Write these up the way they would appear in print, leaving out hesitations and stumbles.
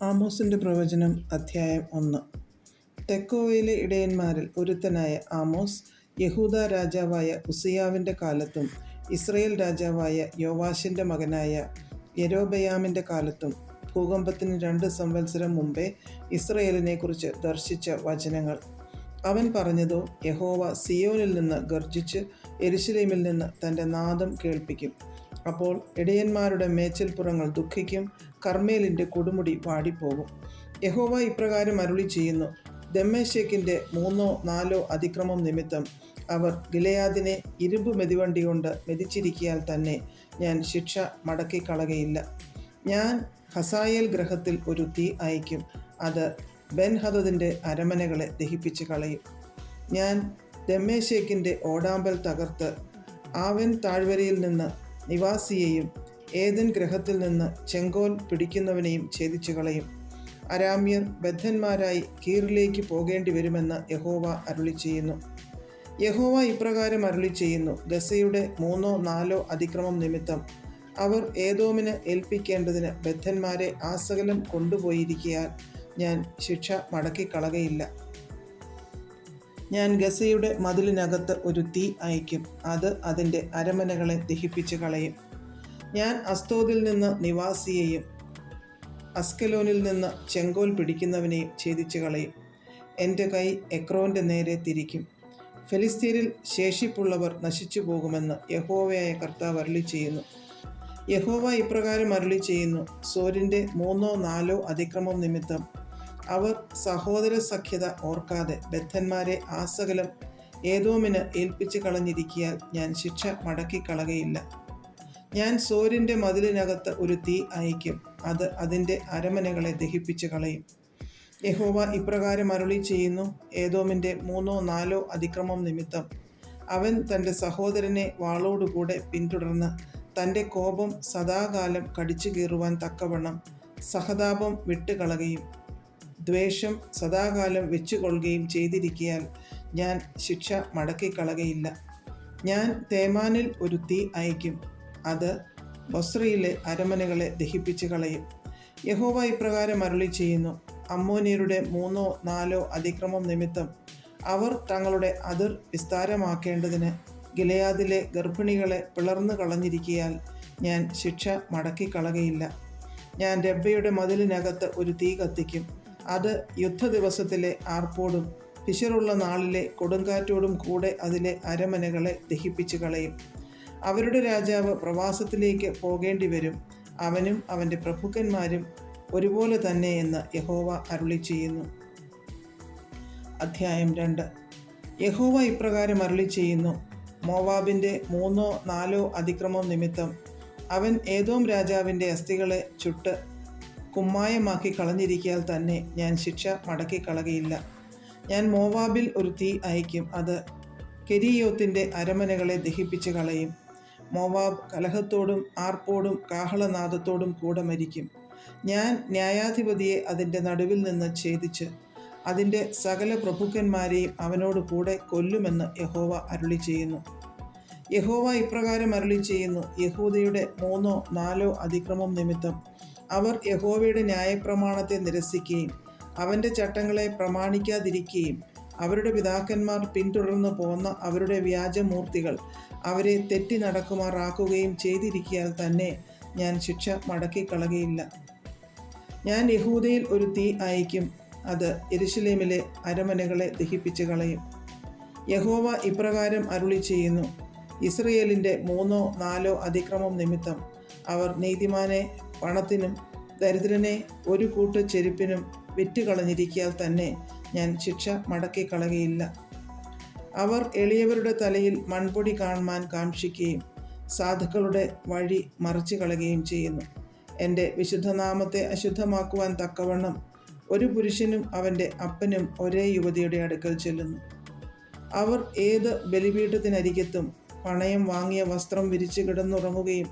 ആമോസിൻ്റെ പ്രവചനം അധ്യായം 1. തെക്കോവയിലെ ഇടയന്മാരിൽ ഒരുത്തനായ ആമോസ് യഹൂദ രാജാവായ ഉസിയാവിൻ്റെ കാലത്തും ഇസ്രയേൽ രാജാവായ യോവാശിൻ്റെ മകനായ യൊരോബെയാമിൻ്റെ കാലത്തും ഭൂകമ്പത്തിന് 2 സംവത്സരം മുമ്പേ ഇസ്രയേലിനെക്കുറിച്ച് ദർശിച്ച വചനങ്ങൾ. അവൻ പറഞ്ഞതോ, യഹോവ സിയോനിൽ നിന്ന് ഗർജിച്ച് യെരുശലേമിൽ നിന്ന് തൻ്റെ നാദം കേൾപ്പിക്കും. അപ്പോൾ ഇടയന്മാരുടെ മേച്ചിൽപ്പുറങ്ങൾ ദുഃഖിക്കും, കർമ്മേലിൻ്റെ കൊടുമുടി വാടിപ്പോകും. യഹോവ ഇപ്രകാരം അരുളി ചെയ്യുന്നു: ദമ്മേശെക്കിൻ്റെ 3-4 അതിക്രമം നിമിത്തം അവർ ഗിലെയാദിനെ ഇരുമ്പ് മെതിവണ്ടി കൊണ്ട് മെതിച്ചിരിക്കിയാൽ തന്നെ ഞാൻ ശിക്ഷ മടക്കിക്കളകയില്ല. ഞാൻ ഹസായേൽ ഗ്രഹത്തിൽ ഒരു തീ അയക്കും, അത് ബെൻഹദദിൻ്റെ അരമനകളെ ദഹിപ്പിച്ച് കളയും. ഞാൻ ദമ്മേശെക്കിൻ്റെ ഓടാമ്പൽ തകർത്ത് ആവെൻ താഴ്വരയിൽ നിന്ന് നിവാസിയെയും ഏദൻ ഗ്രഹത്തിൽ നിന്ന് ചെങ്കോൽ പിടിക്കുന്നവനെയും ഛേദിച്ചു കളയും. അരാമ്യർ ബദ്ധന്മാരായി കീറിലേക്ക് പോകേണ്ടി വരുമെന്ന് യഹോവ അരുളി ചെയ്യുന്നു. യഹോവ ഇപ്രകാരം അരുളി ചെയ്യുന്നു: ഗസയുടെ 3-4 അതിക്രമം നിമിത്തം അവർ ഏദോമിന് ഏൽപ്പിക്കേണ്ടതിന് ബദ്ധന്മാരെ ആസകലം കൊണ്ടുപോയിരിക്കയാൽ ഞാൻ ശിക്ഷ മടക്കിക്കളകയില്ല. ഞാൻ ഗസയുടെ മതിലിനകത്ത് ഒരു തീ അയക്കും, അത് അതിൻ്റെ അരമനകളെ ദഹിപ്പിച്ച് കളയും. ഞാൻ അസ്തോദിൽ നിന്ന് നിവാസിയെയും അസ്കലോനിൽ നിന്ന് ചെങ്കോൽ പിടിക്കുന്നവനെയും ഛേദിച്ച് കളയും. എൻ്റെ കൈ എക്രോൻ്റെ നേരെ തിരിക്കും. ഫെലിസ്തീരിൽ ശേഷിപ്പുള്ളവർ നശിച്ചു പോകുമെന്ന് യഹോവയായ കർത്താവ് അരുളി ചെയ്യുന്നു. യഹോവ ഇപ്രകാരം അരുളി ചെയ്യുന്നു: സോരിൻ്റെ 3-4 അതിക്രമം നിമിത്തം അവർ സഹോദര സഖ്യത ഓർക്കാതെ ബദ്ധന്മാരെ ആസകലം ഏദോമിന് ഏൽപ്പിച്ച് കളഞ്ഞിരിക്കിയാൽ ഞാൻ ശിക്ഷ മടക്കിക്കളകയില്ല. ഞാൻ സോരിൻ്റെ മതിലിനകത്ത് ഒരു തീ അയക്കും, അത് അതിൻ്റെ അരമനകളെ ദഹിപ്പിച്ച് കളയും. യഹോവ ഇപ്രകാരം അരുളി ചെയ്യുന്നു: ഏദോമിൻ്റെ 3-4 അതിക്രമം നിമിത്തം അവൻ തൻ്റെ സഹോദരനെ വാളോടുകൂടെ പിന്തുടർന്ന് തൻ്റെ കോപം സദാകാലം കടിച്ചു കീറുവാൻ തക്കവണ്ണം സഹതാപം വിട്ടുകളയുകയും ദ്വേഷം സദാകാലം വെച്ചുകൊള്ളുകയും ചെയ്തിരിക്കയാൽ ഞാൻ ശിക്ഷ മടക്കിക്കളകയില്ല. ഞാൻ തേമാനിൽ ഒരു തീ അയക്കും, അത് ബൊസ്രയിലെ അരമനകളെ ദഹിപ്പിച്ച് കളയും. യഹോവ ഇപ്രകാരം അരുളി ചെയ്യുന്നു: അമ്മോന്യരുടെ 3-4 അതിക്രമം നിമിത്തം അവർ തങ്ങളുടെ അതിർ വിസ്താരമാക്കേണ്ടതിന് ഗിലെയാദിലെ ഗർഭിണികളെ പിളർന്നു കളഞ്ഞിരിക്കയാൽ ഞാൻ ശിക്ഷ മടക്കിക്കളകയില്ല. ഞാൻ രബ്ബയുടെ മതിലിനകത്ത് ഒരു തീ കത്തിക്കും, അത് യുദ്ധദിവസത്തിലെ ആർപ്പോടും പിശറുള്ള നാളിലെ കൊടുങ്കാറ്റോടും കൂടെ അതിലെ അരമനകളെ ദഹിപ്പിച്ച് കളയും. അവരുടെ രാജാവ് പ്രവാസത്തിലേക്ക് പോകേണ്ടി വരും, അവനും അവൻ്റെ പ്രഭുക്കന്മാരും ഒരുപോലെ തന്നെ എന്ന് യഹോവ അരുളി ചെയ്യുന്നു. അധ്യായം 2. യഹോവ ഇപ്രകാരം അരുളി ചെയ്യുന്നു: മോവാബിൻ്റെ 3-4 അതിക്രമം നിമിത്തം അവൻ ഏദോം രാജാവിൻ്റെ അസ്ഥികളെ ചുട്ട് കുമ്മായമാക്കി കളഞ്ഞിരിക്കാൽ തന്നെ ഞാൻ ശിക്ഷ മടക്കിക്കളകയില്ല. ഞാൻ മോവാബിൽ ഒരു തീ അയക്കും, അത് കെരീയോത്തിൻ്റെ അരമനകളെ ദഹിപ്പിച്ച് കളയും. മോവാബ് കലഹത്തോടും ആർപ്പോടും കാഹളനാദത്തോടും കൂടെ മരിക്കും. ഞാൻ ന്യായാധിപതിയെ അതിൻ്റെ നടുവിൽ നിന്ന് ഛേദിച്ച് അതിൻ്റെ സകല പ്രഭുക്കന്മാരെയും അവനോട് കൂടെ കൊല്ലുമെന്ന് യഹോവ അരുളി ചെയ്യുന്നു. യഹോവ ഇപ്രകാരം അരുളി ചെയ്യുന്നു: യഹൂദയുടെ 3-4 അതിക്രമം നിമിത്തം അവർ യഹോവയുടെ ന്യായപ്രമാണത്തെ നിരസിക്കുകയും അവൻ്റെ ചട്ടങ്ങളെ പ്രമാണിക്കാതിരിക്കുകയും അവരുടെ പിതാക്കന്മാർ പിന്തുടർന്നു പോന്ന അവരുടെ വ്യാജമൂർത്തികൾ അവരെ തെറ്റി നടക്കുമാറാക്കുകയും ചെയ്തിരിക്കയാൽ തന്നെ ഞാൻ ശിക്ഷ മടക്കിക്കളകയില്ല. ഞാൻ യഹൂദയിൽ ഒരു തീ അയക്കും, അത് യെരുശലേമിലെ അരമനകളെ ദഹിപ്പിച്ച് കളയും. യഹോവ ഇപ്രകാരം അരുളി ചെയ്യുന്നു: ഇസ്രയേലിൻ്റെ 3-4 അതിക്രമം നിമിത്തം അവർ നീതിമാനെ പണത്തിനും ദരിദ്രനെ ഒരു കൂട്ട് ചെരുപ്പിനും വിറ്റുകളഞ്ഞിരിക്കാൽ തന്നെ ഞാൻ ശിക്ഷ മടക്കിക്കളകയില്ല. അവർ എളിയവരുടെ തലയിൽ മൺപൊടി കാണുവാൻ കാക്ഷിക്കുകയും സാധുക്കളുടെ വഴി മറിച്ചു കളയുകയും ചെയ്യുന്നു. എൻ്റെ വിശുദ്ധനാമത്തെ അശുദ്ധമാക്കുവാൻ തക്കവണ്ണം ഒരു പുരുഷനും അവൻ്റെ അപ്പനും ഒരേ യുവതിയുടെ അടുക്കൽ ചെല്ലുന്നു. അവർ ഏത് ബലിപീഠത്തിനരികത്തും പണയം വാങ്ങിയ വസ്ത്രം വിരിച്ച് കിടന്നുറങ്ങുകയും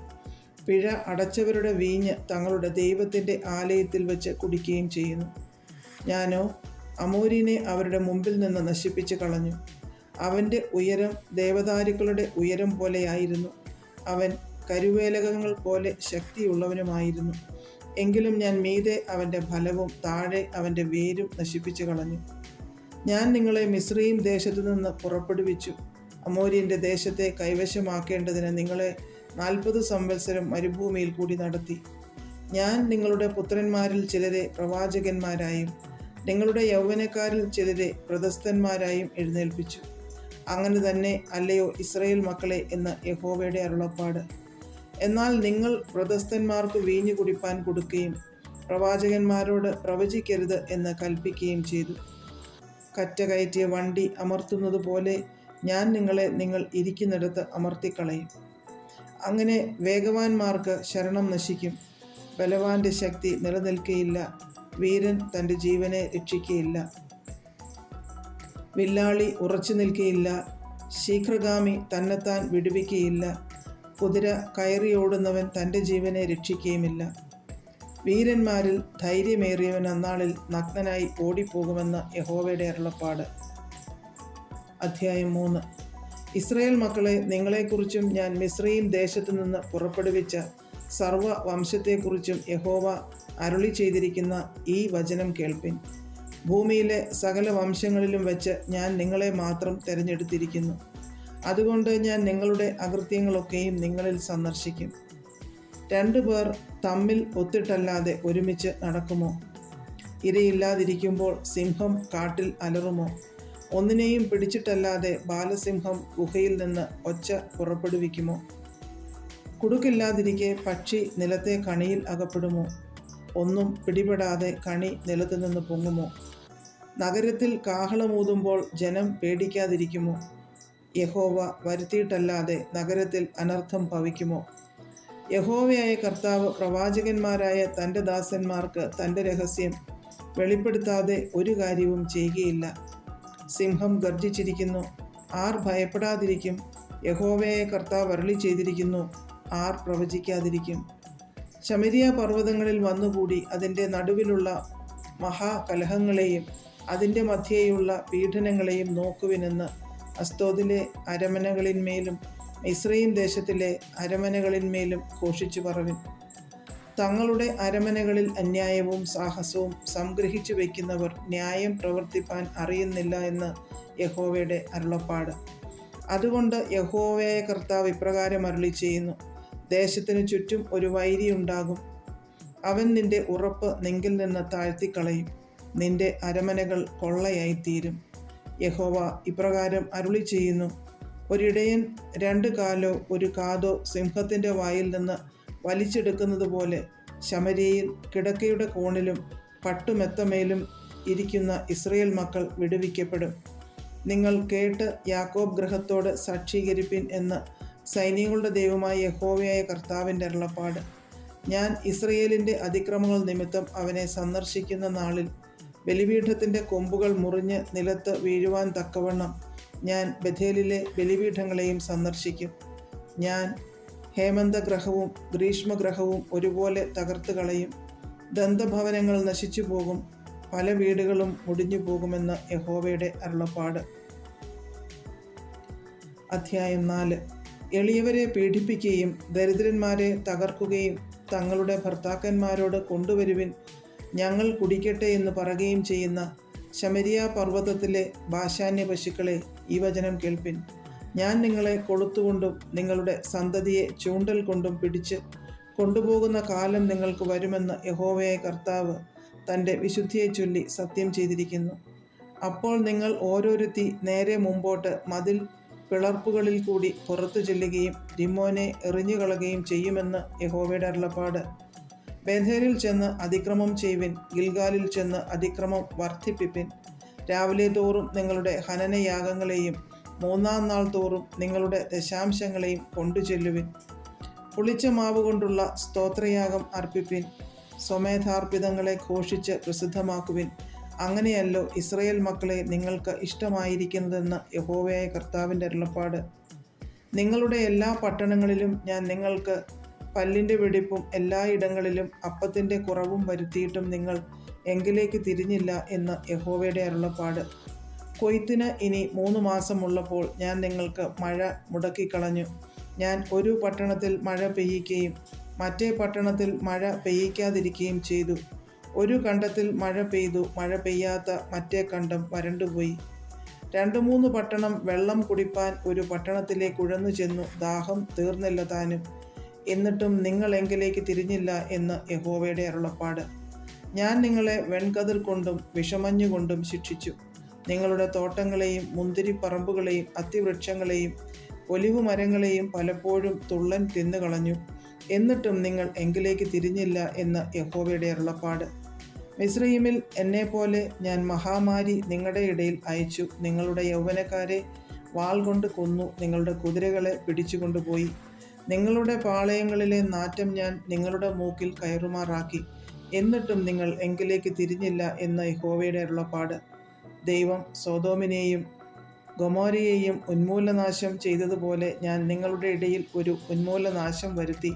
പിഴ അടച്ചവരുടെ വീഞ്ഞ് തങ്ങളുടെ ദൈവത്തിൻ്റെ ആലയത്തിൽ വെച്ച് കുടിക്കുകയും ചെയ്യുന്നു. ഞാനോ അമോരിനെ അവരുടെ മുമ്പിൽ നിന്ന് നശിപ്പിച്ച് കളഞ്ഞു. അവൻ്റെ ഉയരം ദേവദാരുക്കളുടെ ഉയരം പോലെയായിരുന്നു. അവൻ കരുവേലകങ്ങൾ പോലെ ശക്തിയുള്ളവനുമായിരുന്നു. എങ്കിലും ഞാൻ മീതെ അവൻ്റെ ഫലവും താഴെ അവൻ്റെ വേരും നശിപ്പിച്ചു കളഞ്ഞു. ഞാൻ നിങ്ങളെ മിസ്രയീം ദേശത്തു നിന്ന് പുറപ്പെടുവിച്ചു. അമോര്യൻ്റെ ദേശത്തെ കൈവശമാക്കേണ്ടതിന് നിങ്ങളെ 40 സംവത്സരം മരുഭൂമിയിൽ കൂടി നടത്തി. ഞാൻ നിങ്ങളുടെ പുത്രന്മാരിൽ ചിലരെ പ്രവാചകന്മാരായും നിങ്ങളുടെ യൗവനക്കാരിൽ ചിലരെ വ്രതസ്ഥന്മാരായും എഴുന്നേൽപ്പിച്ചു. അങ്ങനെ തന്നെ അല്ലയോ ഇസ്രായേൽ മക്കളെ എന്ന് യഹോവയുടെ അരുളപ്പാട്. എന്നാൽ നിങ്ങൾ വ്രതസ്ഥന്മാർക്ക് വീഞ്ഞു കുടിപ്പാൻ കൊടുക്കുകയും പ്രവാചകന്മാരോട് പ്രവചിക്കരുത് എന്ന് കൽപ്പിക്കുകയും ചെയ്തു. കറ്റ കയറ്റിയ വണ്ടി അമർത്തുന്നത് പോലെ ഞാൻ നിങ്ങളെ നിങ്ങൾ ഇരിക്കുന്നിടത്ത് അമർത്തിക്കളയും. അങ്ങനെ വേഗവാന്മാർക്ക് ശരണം നശിക്കും, ബലവാന്റെ ശക്തി നിലനിൽക്കുകയില്ല, വീരൻ തൻ്റെ ജീവനെ രക്ഷിക്കുകയില്ല. വില്ലാളി ഉറച്ചു നിൽക്കുകയില്ല, ശീഘ്രഗാമി തന്നെത്താൻ വിടുവിക്കുകയില്ല, കുതിര കയറിയോടുന്നവൻ തൻ്റെ ജീവനെ രക്ഷിക്കുകയുമില്ല. വീരന്മാരിൽ ധൈര്യമേറിയവൻ അന്നാളിൽ നഗ്നനായി ഓടിപ്പോകുമെന്ന് യഹോവയുടെ അരുളപ്പാട്. അധ്യായം 3. ഇസ്രായേൽ മക്കളെ, നിങ്ങളെക്കുറിച്ചും ഞാൻ മിസ്രയീം ദേശത്തു നിന്ന് പുറപ്പെടുവിച്ച സർവ്വ വംശത്തെക്കുറിച്ചും യഹോവ അരുളി ചെയ്തിരിക്കുന്ന ഈ വചനം കേൾപ്പിൻ. ഭൂമിയിലെ സകല വംശങ്ങളിലും വെച്ച് ഞാൻ നിങ്ങളെ മാത്രം തിരഞ്ഞെടുത്തിരിക്കുന്നു. അതുകൊണ്ട് ഞാൻ നിങ്ങളുടെ അകൃത്യങ്ങളൊക്കെയും നിങ്ങളിൽ സന്ദർശിക്കും. 2 പേർ തമ്മിൽ ഒത്തിട്ടല്ലാതെ ഒരുമിച്ച് നടക്കുമോ? ഇരയില്ലാതിരിക്കുമ്പോൾ സിംഹം കാട്ടിൽ അലറുമോ? ഒന്നിനെയും പിടിച്ചിട്ടല്ലാതെ ബാലസിംഹം ഗുഹയിൽ നിന്ന് ഒച്ച പുറപ്പെടുവിക്കുമോ? കുടുക്കില്ലാതിരിക്കെ പക്ഷി നിലത്തെ കണിയിൽ അകപ്പെടുമോ? ഒന്നും പിടിപെടാതെ കണി നിലത്തു നിന്ന് പൊങ്ങുമോ? നഗരത്തിൽ കാഹളമൂതുമ്പോൾ ജനം പേടിക്കാതിരിക്കുമോ? യഹോവ വരുത്തിയിട്ടല്ലാതെ നഗരത്തിൽ അനർത്ഥം ഭവിക്കുമോ? യഹോവയായ കർത്താവ് പ്രവാചകന്മാരായ തൻ്റെ ദാസന്മാർക്ക് തൻ്റെ രഹസ്യം വെളിപ്പെടുത്താതെ ഒരു കാര്യവും ചെയ്യുകയില്ല. സിംഹം ഗർജിച്ചിരിക്കുന്നു, ആർ ഭയപ്പെടാതിരിക്കും? യഹോവയായ കർത്താവ് അരുളി ചെയ്തിരിക്കുന്നു, ആർ പ്രവചിക്കാതിരിക്കും? ശമരിയ പർവ്വതങ്ങളിൽ വന്നുകൂടി അതിൻ്റെ നടുവിലുള്ള മഹാകലഹങ്ങളെയും അതിൻ്റെ മധ്യേയുള്ള പീഡനങ്ങളെയും നോക്കുവിനെന്ന് അസ്തോദിലെ അരമനകളിന്മേലും മിസ്രയീം ദേശത്തിലെ അരമനകളിന്മേലും ഘോഷിച്ചു പറവിൻ. തങ്ങളുടെ അരമനകളിൽ അന്യായവും സാഹസവും സംഗ്രഹിച്ചു വയ്ക്കുന്നവർ ന്യായം പ്രവർത്തിപ്പാൻ അറിയുന്നില്ല എന്ന് യഹോവയുടെ അരുളപ്പാട്. അതുകൊണ്ട് യഹോവയായ കർത്താവ് ഇപ്രകാരം അരുളി ചെയ്യുന്നു: ദേശത്തിനു ചുറ്റും ഒരു വൈരി ഉണ്ടാകും. അവൻ നിന്റെ ഉറപ്പ് നിങ്കിൽ നിന്ന് താഴ്ത്തിക്കളയും, നിന്റെ അരമനകൾ കൊള്ളയായിത്തീരും. യഹോവ ഇപ്രകാരം അരുളി ചെയ്യുന്നു: ഒരിടയൻ 2 കാലോ 1 കാതോ സിംഹത്തിൻ്റെ വായിൽ നിന്ന് വലിച്ചെടുക്കുന്നത് പോലെ ശമര്യയിൽ കിടക്കയുടെ കോണിലും പട്ടുമെത്തമേലും ഇരിക്കുന്ന ഇസ്രായേൽ മക്കൾ വിടുവിക്കപ്പെടും. നിങ്ങൾ കേട്ട് യാക്കോബ് ഗൃഹത്തോട് സാക്ഷീകരിപ്പിൻ എന്ന് സൈന്യങ്ങളുടെ ദൈവമായ യഹോവയായ കർത്താവിൻ്റെ അരുളപ്പാട്. ഞാൻ ഇസ്രായേലിൻ്റെ അതിക്രമങ്ങൾ നിമിത്തം അവനെ സന്ദർശിക്കുന്ന നാളിൽ ബലിപീഠത്തിൻ്റെ കൊമ്പുകൾ മുറിഞ്ഞ് നിലത്ത് വീഴുവാൻ തക്കവണ്ണം ഞാൻ ബഥേലിലെ ബലിപീഠങ്ങളെയും സന്ദർശിക്കും. ഞാൻ ഹേമന്തഗ്രഹവും ഗ്രീഷ്മഗ്രഹവും ഒരുപോലെ തകർത്ത് കളയും. ദന്തഭവനങ്ങൾ നശിച്ചു പോകും, പല വീടുകളും മുടിഞ്ഞു പോകുമെന്ന് യഹോവയുടെ അരുളപ്പാട്. അധ്യായം 4. എളിയവരെ പീഡിപ്പിക്കുകയും ദരിദ്രന്മാരെ തകർക്കുകയും തങ്ങളുടെ ഭർത്താക്കന്മാരോട് കൊണ്ടുവരുവിൻ, ഞങ്ങൾ കുടിക്കട്ടെ എന്ന് പറയുകയും ചെയ്യുന്ന ശമരിയ പർവ്വതത്തിലെ ബാശാന്യ പശുക്കളെ, ഈ വചനം കേൾപ്പിൻ. ഞാൻ നിങ്ങളെ കൊളുത്തുകൊണ്ടും നിങ്ങളുടെ സന്തതിയെ ചൂണ്ടൽ കൊണ്ടും പിടിച്ച് കൊണ്ടുപോകുന്ന കാലം നിങ്ങൾക്ക് വരുമെന്ന് യഹോവയായ കർത്താവ് തൻ്റെ വിശുദ്ധിയെ ചൊല്ലി സത്യം ചെയ്തിരിക്കുന്നു. അപ്പോൾ നിങ്ങൾ ഓരോരുത്തി നേരെ മുമ്പോട്ട് മതിൽ പിളർപ്പുകളിൽ കൂടി പുറത്തു ചെല്ലുകയും രിമ്മോനെ എറിഞ്ഞുകളയുകയും ചെയ്യുമെന്ന് യഹോവയുടെ അരുളപ്പാട്. ബേഥേലിൽ ചെന്ന് അതിക്രമം ചെയ്യുവിൻ, ഗിൽഗാലിൽ ചെന്ന് അതിക്രമം വർദ്ധിപ്പിപ്പിൻ. രാവിലെ തോറും നിങ്ങളുടെ ഹനനയാഗങ്ങളെയും 3-ാം നാൾ തോറും നിങ്ങളുടെ ദശാംശങ്ങളെയും കൊണ്ടുചെല്ലുവിൻ. പുളിച്ച മാവ് കൊണ്ടുള്ള സ്തോത്രയാഗം അർപ്പിപ്പിൻ. സ്വമേധാർപ്പിതങ്ങളെ ഘോഷിച്ച് പ്രസിദ്ധമാക്കുവിൻ. അങ്ങനെയല്ലോ ഇസ്രായേൽ മക്കളെ നിങ്ങൾക്ക് ഇഷ്ടമായിരിക്കുന്നതെന്ന് യഹോവയായ കർത്താവിൻ്റെ അരുളപ്പാട്. നിങ്ങളുടെ എല്ലാ പട്ടണങ്ങളിലും ഞാൻ നിങ്ങൾക്ക് പല്ലിൻ്റെ വെടിപ്പും എല്ലായിടങ്ങളിലും അപ്പത്തിൻ്റെ കുറവും വരുത്തിയിട്ടും നിങ്ങൾ എങ്കിലേക്ക് തിരിഞ്ഞില്ല എന്ന് യഹോവയുടെ അരുളപ്പാട്. കൊയ്ത്തിന് ഇനി 3 മാസമുള്ളപ്പോൾ ഞാൻ നിങ്ങൾക്ക് മഴ മുടക്കിക്കളഞ്ഞു. ഞാൻ ഒരു പട്ടണത്തിൽ മഴ പെയ്യിക്കുകയും മറ്റേ പട്ടണത്തിൽ മഴ പെയ്യിക്കാതിരിക്കുകയും ചെയ്തു. ഒരു കണ്ടത്തിൽ മഴ പെയ്തു, മഴ പെയ്യാത്ത മറ്റേ കണ്ടം വരണ്ടുപോയി. 2-3 പട്ടണം വെള്ളം കുടിപ്പാൻ ഒരു പട്ടണത്തിലേക്ക് ഉഴന്നു ചെന്നു, ദാഹം തീർന്നില്ല താനും. എന്നിട്ടും നിങ്ങൾ എങ്കിലേക്ക് തിരിഞ്ഞില്ല എന്ന് യഹോവയുടെ അരുളപ്പാട്. ഞാൻ നിങ്ങളെ വെൺകതിർ കൊണ്ടും വിഷമഞ്ഞുകൊണ്ടും ശിക്ഷിച്ചു. നിങ്ങളുടെ തോട്ടങ്ങളെയും മുന്തിരിപ്പറമ്പുകളെയും അത്തിവൃക്ഷങ്ങളെയും ഒലിവു മരങ്ങളെയും പലപ്പോഴും തുള്ളൻ തിന്നുകളഞ്ഞു. എന്നിട്ടും നിങ്ങൾ എങ്കിലേക്ക് തിരിഞ്ഞില്ല എന്ന് യഹോവയുടെ അരുളപ്പാട്. മിസ്രയീമിൽ എന്നെപ്പോലെ ഞാൻ മഹാമാരി നിങ്ങളുടെ ഇടയിൽ അയച്ചു. നിങ്ങളുടെ യൗവനക്കാരെ വാൾ കൊണ്ട് കൊന്നു, നിങ്ങളുടെ കുതിരകളെ പിടിച്ചുകൊണ്ടുപോയി. നിങ്ങളുടെ പാളയങ്ങളിലെ നാറ്റം ഞാൻ നിങ്ങളുടെ മൂക്കിൽ കയറുമാറാക്കി. എന്നിട്ടും നിങ്ങൾ എങ്കിലേക്ക് തിരിഞ്ഞില്ല എന്ന് യഹോവയുടെ അരുളപ്പാട്. ദൈവം സൊദോമിനെയും ഗൊമോരയെയും ഉന്മൂലനാശം ചെയ്തതുപോലെ ഞാൻ നിങ്ങളുടെ ഇടയിൽ ഒരു ഉന്മൂലനാശം വരുത്തി.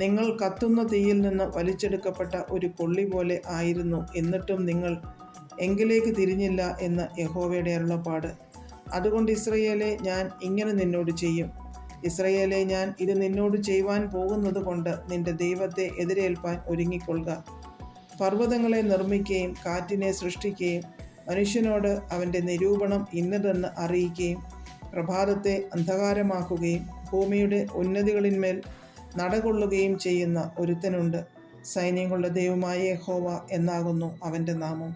നിങ്ങൾ കത്തുന്ന തീയിൽ നിന്ന് വലിച്ചെടുക്കപ്പെട്ട ഒരു കൊള്ളി പോലെ ആയിരുന്നു. എന്നിട്ടും നിങ്ങൾ എങ്കിലേക്ക് തിരിഞ്ഞില്ല എന്ന് യഹോവയുടെ അരുളപ്പാട്. അതുകൊണ്ട് ഇസ്രയേലേ, ഞാൻ ഇങ്ങനെ നിന്നോട് ചെയ്യും. ഇസ്രയേലേ, ഞാൻ ഇത് നിന്നോട് ചെയ്യുവാൻ പോകുന്നത് കൊണ്ട് നിന്റെ ദൈവത്തെ എതിരേൽപ്പാൻ ഒരുങ്ങിക്കൊള്ളുക. പർവ്വതങ്ങളെ നിർമ്മിക്കുകയും കാറ്റിനെ സൃഷ്ടിക്കുകയും മനുഷ്യനോട് അവൻ്റെ നിരൂപണം ഇന്നതെന്ന് അറിയിക്കുകയും പ്രഭാതത്തെ അന്ധകാരമാക്കുകയും ഭൂമിയുടെ ഉന്നതികളിന്മേൽ നടകൊള്ളുകയും ചെയ്യുന്ന ഒരുത്തനുണ്ട്. സൈന്യങ്ങളുടെ ദൈവമായ യഹോവ എന്നാകുന്നു അവൻ്റെ നാമം.